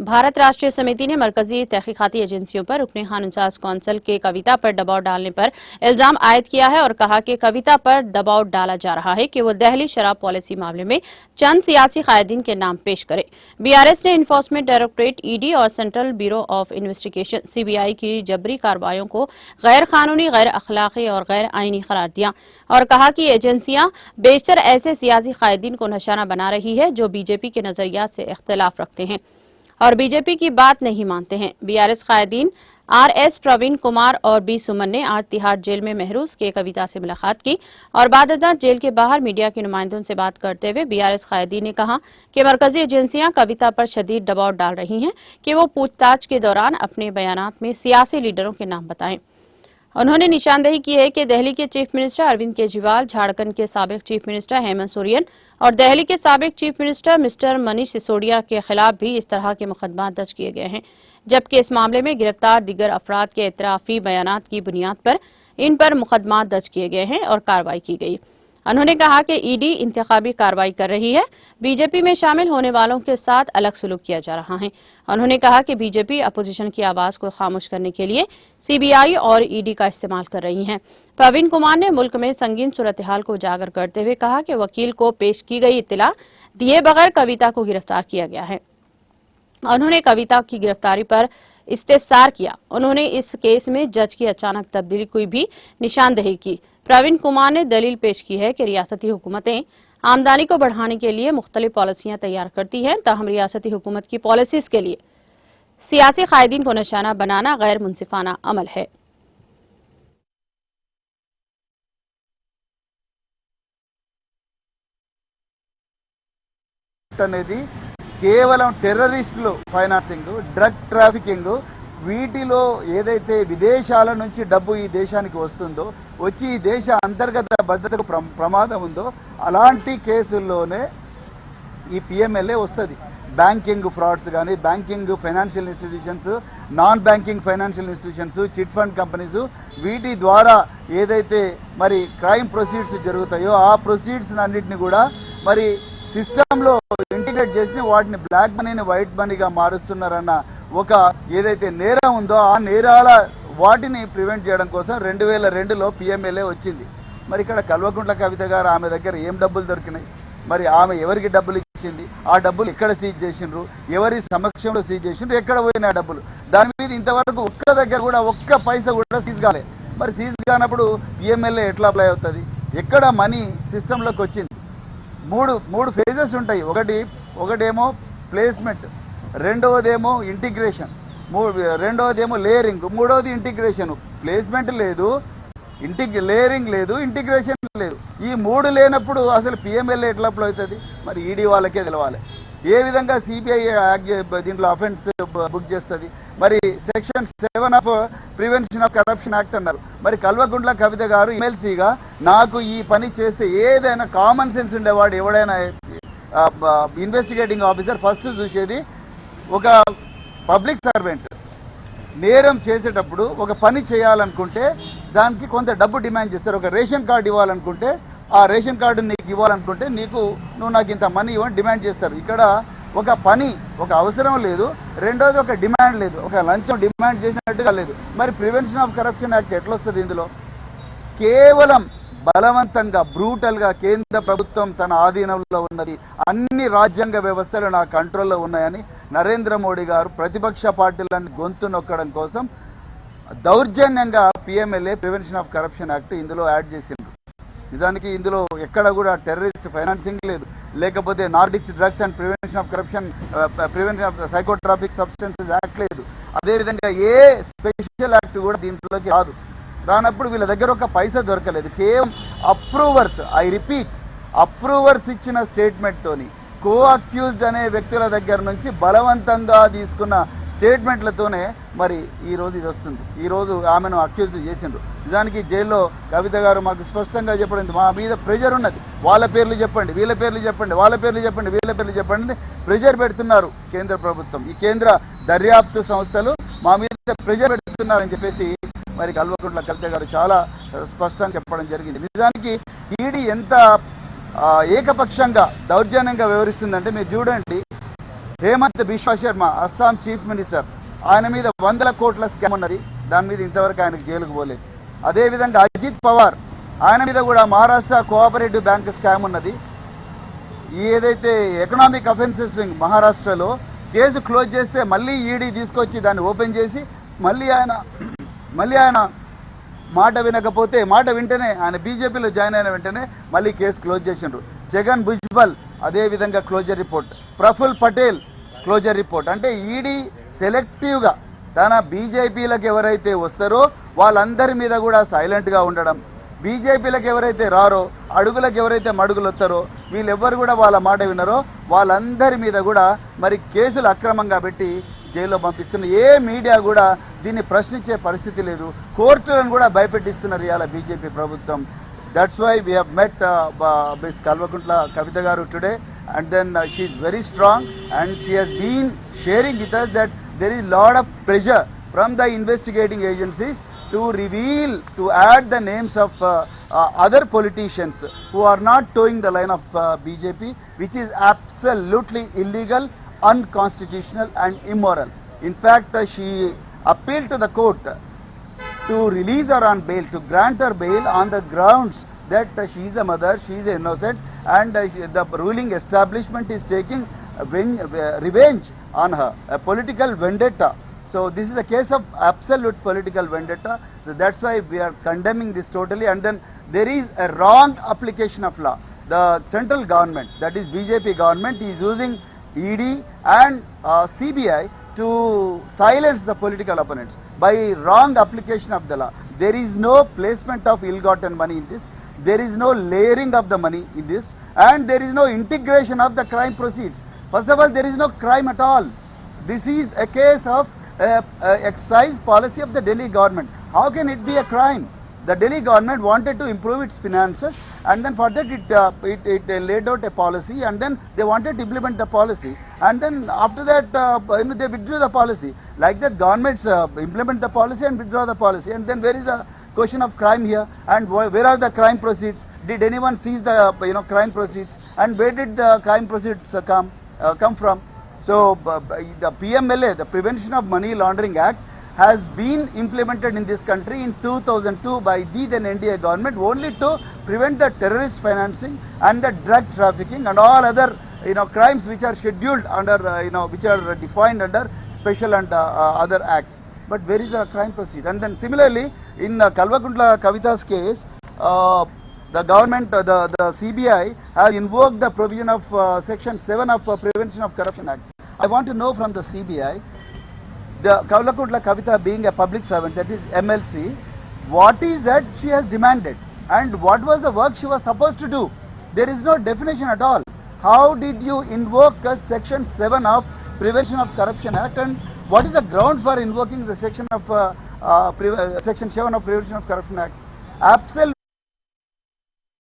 भारत राष्ट्रीय समिति ने मरकजी तहकीकाती एजेंसियों पर रुकने खान इंचार्ज कौंसल के कविता पर दबाव डालने पर इल्जाम आयद किया है और कहा कि कविता पर दबाव डाला जा रहा है कि वो दिल्ली शराब पॉलिसी मामले में चंद सियासी कायदीन के नाम पेश करे। बीआरएस ने इन्फोर्समेंट डायरेक्टरेट ईडी और central bureau of investigation CBI की जबरी कार्रवाइयों को गैर कानूनी, गैर अखलाकी और गैर आईनी करार दिया और कहा कि एजेंसियां बेशतर ऐसे सियासी कायदीन को निशाना बना रही है जो बीजेपी के नजरियात से इख्तिलाफ रखते हैं और बीजेपी की बात नहीं मानते हैं। बीआरएस कायदीन आरएस प्रवीण कुमार और बी सुमन ने आज तिहाड़ जेल में महरूज के कविता से मुलाकात की और बाद जेल के बाहर मीडिया के नुमाइंदों से बात करते हुए बीआरएस कायदीन ने कहा कि मरकजी एजेंसियां कविता पर शदीद दबाव डाल रही हैं कि वो पूछताछ के दौरान अपने बयानात में सियासी लीडरों के नाम बताएं। उन्होंने निशानदेही की है कि दिल्ली के चीफ मिनिस्टर अरविंद केजरीवाल, झारखंड के साबिक चीफ मिनिस्टर हेमंत सोरेन और दिल्ली के साबिक chief minister mister Manish Sisodia के खिलाफ भी इस तरह के मुकदमा दर्ज किए गए हैं, जबकि इस मामले में गिरफ्तार दीगर अफराद के इतराफी बयानात की बुनियाद पर इन पर मुकदमा दर्ज किए गए हैं और कार्रवाई की गई। उन्होंने कहा कि ईडी इंतखाबी कार्रवाई कर रही है, बीजेपी में शामिल होने वालों के साथ अलग सलूक किया जा रहा है। उन्होंने कहा कि बीजेपी अपोजिशन की आवाज को खामोश करने के लिए सीबीआई और ईडी का इस्तेमाल कर रही है। प्रवीण कुमार ने मुल्क में संगीन सूरत हाल को उजागर करते हुए कहा कि वकील को पेश की गई इत्तला दिए बगैर कविता को गिरफ्तार किया गया है। उन्होंने कविता की गिरफ्तारी पर इस्तिफसार किया। उन्होंने इस केस में जज की अचानक तब्दीली की भी निशानदेही की। प्रवीण कुमार ने दलील पेश की है कि रियासती हुकूमतें आमदनी को बढ़ाने के लिए मुख्तलिफ पॉलिसियां तैयार करती हैं, ताहम रियासती हुकूमत की पॉलिसीज के लिए सियासी कायदीन को निशाना बनाना गैर मुनसिफाना अमल है। కేవలం టెర్రరిస్టులు ఫైనాన్సింగ్, డ్రగ్ ట్రాఫికింగ్, వీటిలో ఏదైతే విదేశాల నుంచి డబ్బు ఈ దేశానికి వస్తుందో, వచ్చి ఈ దేశ అంతర్గత భద్రతకు ప్రమాదం ఉందో అలాంటి కేసుల్లోనే ఈ పిఎంఎల్ఏ వస్తుంది. బ్యాంకింగ్ ఫ్రాడ్స్ కానీ, banking financial institutions, non banking financial institutions, chit fund companies, వీటి ద్వారా ఏదైతే మరి క్రైమ్ ప్రొసీడ్స్ జరుగుతాయో ఆ ప్రొసీడ్స్ అన్నింటినీ కూడా మరి సిస్టంలో ఇంటిగ్రేట్ చేసి వాటిని బ్లాక్ మనీని వైట్ మనీగా మారుస్తున్నారన్న ఒక ఏదైతే నేరం ఉందో ఆ నేరాల వాటిని ప్రివెంట్ చేయడం కోసం 2002లో పిఎంఎల్ఏ వచ్చింది. మరి ఇక్కడ కల్వకుంట్ల కవిత గారు ఆమె దగ్గర ఏం డబ్బులు దొరికినాయి, మరి ఆమె ఎవరికి డబ్బులు ఇచ్చింది, ఆ డబ్బులు ఎక్కడ సీజ్ చేసిండ్రు, ఎవరి సమక్షంలో సీజ్ చేసిండ్రు, ఎక్కడ పోయిన డబ్బులు, దాని మీద ఇంతవరకు ఒక్క దగ్గర కూడా ఒక్క పైసా కూడా సీజ్ కాలే. మరి సీజ్ కానప్పుడు పిఎంఎల్ఏ ఎట్లా అప్లై అవుతుంది? ఎక్కడ మనీ సిస్టంలోకి వచ్చింది? మూడు ఫేజెస్ ఉంటాయి. ఒకటేమో ప్లేస్మెంట్, రెండవదేమో ఇంటిగ్రేషన్, రెండవదేమో లేయరింగ్, మూడవది ఇంటిగ్రేషన్. ప్లేస్మెంట్ లేదు, లేయరింగ్ లేదు, ఇంటిగ్రేషన్ లేదు. ఈ మూడు లేనప్పుడు అసలు పిఎంఎల్ఏ ఎట్లా అప్లై అవుతుంది? మరి ఈడీ వాళ్ళకే తెలవాలి. ఏ విధంగా సిబిఐ దీంట్లో అఫెన్స్ బుక్ చేస్తుంది? మరి section 7 of prevention of corruption act అన్నారు. మరి కల్వకుంట్ల కవిత గారు ఎమ్మెల్సీగా నాకు ఈ పని చేస్తే ఏదైనా కామన్ సెన్స్ ఉండేవాడు ఎవడైనా ఇన్వెస్టిగేటింగ్ ఆఫీసర్ ఫస్ట్ చూసేది ఒక పబ్లిక్ సర్వెంట్ నేరం చేసేటప్పుడు ఒక పని చేయాలనుకుంటే దానికి కొంత డబ్బు డిమాండ్ చేస్తారు. ఒక రేషన్ కార్డు ఇవ్వాలనుకుంటే ఆ రేషన్ కార్డు నీకు ఇవ్వాలనుకుంటే నువ్వు నాకు ఇంత మనీ ఇవ్వని డిమాండ్ చేస్తారు. ఇక్కడ ఒక పని, ఒక అవసరం లేదు, రెండోది ఒక డిమాండ్ లేదు, ఒక లంచం డిమాండ్ చేసినట్టుగా లేదు. మరి ప్రివెన్షన్ ఆఫ్ కరప్షన్ యాక్ట్ ఎట్లొస్తుంది? ఇందులో కేవలం బలవంతంగా బ్రూటల్గా కేంద్ర ప్రభుత్వం తన ఆధీనంలో ఉన్నది, అన్ని రాజ్యాంగ వ్యవస్థలు నా కంట్రోల్లో ఉన్నాయని నరేంద్ర మోడీ గారు ప్రతిపక్ష పార్టీలను గొంతు నొక్కడం కోసం దౌర్జన్యంగా PMLA prevention of corruption act ఇందులో యాడ్ చేసిండ్రు. నిజానికి ఇందులో ఎక్కడ కూడా టెర్రరిస్ట్ ఫైనాన్సింగ్ లేదు, లేకపోతే narcotics drugs and prevention of corruption, prevention of psychotropic substances act లేదు. అదేవిధంగా ఏ స్పెషల్ యాక్ట్ కూడా దీంట్లోకి రానప్పుడు వీళ్ళ దగ్గర ఒక పైసా దొరకలేదు. కేవలం అప్రూవర్స్, ఐ రిపీట్, అప్రూవర్స్ ఇచ్చిన స్టేట్మెంట్తోని కో అక్యూజ్డ్ అనే వ్యక్తుల దగ్గర నుంచి బలవంతంగా తీసుకున్న స్టేట్మెంట్లతోనే మరి ఈరోజు ఇది వస్తుంది. ఈరోజు ఆమెను అక్యూజ్డ్ చేసిండ్రు. నిజానికి జైల్లో కవిత గారు మాకు స్పష్టంగా చెప్పండి, మా మీద ప్రెజర్ ఉన్నది, వాళ్ళ పేర్లు చెప్పండి, వీళ్ళ పేర్లు చెప్పండి, వాళ్ళ పేర్లు చెప్పండి, వీళ్ళ పేర్లు చెప్పండి, ప్రెజర్ పెడుతున్నారు కేంద్ర ప్రభుత్వం, ఈ కేంద్ర దర్యాప్తు సంస్థలు మా మీద ప్రెజర్ పెడుతున్నారని చెప్పేసి మరి కల్వకుంట్ల కవిత గారు చాలా స్పష్టంగా చెప్పడం జరిగింది. నిజానికి ఈడీ ఎంత ఏకపక్షంగా దౌర్జన్యంగా వ్యవహరిస్తుందంటే మీరు చూడండి, హేమంత్ బిశ్వ శర్మ అస్సాం చీఫ్ మినిస్టర్, ఆయన మీద 100 కోట్ల స్కామ్ ఉన్నది, దాని మీద ఇంతవరకు ఆయనకు జైలుకు పోలేదు. అదేవిధంగా అజిత్ పవార్, ఆయన మీద కూడా మహారాష్ట్ర కోఆపరేటివ్ బ్యాంక్ స్కామ్ ఉన్నది. ఏదైతే ఎకనామిక్ అఫెన్సెస్ వింగ్ మహారాష్ట్రలో కేసు క్లోజ్ చేస్తే మళ్ళీ ఈడీ తీసుకొచ్చి దాన్ని ఓపెన్ చేసి మళ్ళీ ఆయన మాట వినకపోతే, మాట వింటేనే ఆయన బీజేపీలో జాయిన్ అయిన వెంటనే మళ్ళీ కేసు క్లోజ్ చేసిండ్రు. జగన్ భుజ్బల్ అదేవిధంగా closure report, Praful Patel closure report. అంటే ఈడీ సెలెక్టివ్గా తన బీజేపీలకు ఎవరైతే వస్తారో వాళ్ళందరి మీద కూడా సైలెంట్గా ఉండడం, బీజేపీలకు ఎవరైతే రారో, అడుగులకు ఎవరైతే మడుగులు వస్తారో, వీళ్ళెవ్వరు కూడా వాళ్ళ మాట వినరో వాళ్ళందరి మీద కూడా మరి కేసులు అక్రమంగా పెట్టి జైల్లో పంపిస్తున్న. ఏ మీడియా కూడా దీన్ని ప్రశ్నించే పరిస్థితి లేదు. కోర్టులను కూడా భయపెట్టిస్తున్నారు ఇవాళ బీజేపీ ప్రభుత్వం. That's why we have met miss Kalvakuntla Kavitha garu today, and then she is very strong and she has been sharing with us that there is lot of pressure from the investigating agencies to reveal, to add the names of other politicians who are not towing the line of BJP, which is absolutely illegal, unconstitutional and immoral. In fact, she appealed to the court to release her on bail, to grant her bail on the grounds that she is a mother, she is innocent, and the ruling establishment is taking revenge on her, a political vendetta. So this is a case of absolute political vendetta. So that's why we are condemning this totally. And then there is a wrong application of law. The central government, that is BJP government, is using ED and CBI to silence the political opponents by wrong application of the law. There is no placement of ill-gotten money in this. There is no layering of the money in this, and there is no integration of the crime proceeds. First of all, there is no crime at all. This is a case of excise policy of the Delhi government. How can it be a crime? The Delhi government wanted to improve its finances, and then for that it laid out a policy, and then they wanted to implement the policy, and then after that they withdrew the policy. Like that, governments implement the policy and withdraw the policy, and then where is the question of crime here? And where are the crime proceeds? Did anyone seize the crime proceeds? And where did the crime proceeds come from? So the PMLA, the Prevention of Money Laundering Act, has been implemented in this country in 2002 by the then NDA government, only to prevent the terrorist financing and the drug trafficking and all other crimes which are scheduled under which are defined under special and other acts. But where is the crime proceed? And then similarly, in Kalvakuntla Kavita's case, the government, the CBI has invoked the provision of Section 7 of Prevention of Corruption Act. I want to know from the CBI, the Kalvakuntla Kavita being a public servant, that is MLC, what is that she has demanded? And what was the work she was supposed to do? There is no definition at all. How did you invoke Section 7 of Prevention of Corruption Act, and what is the ground for invoking the Section 7 of Prevention of Corruption Act? Absolutely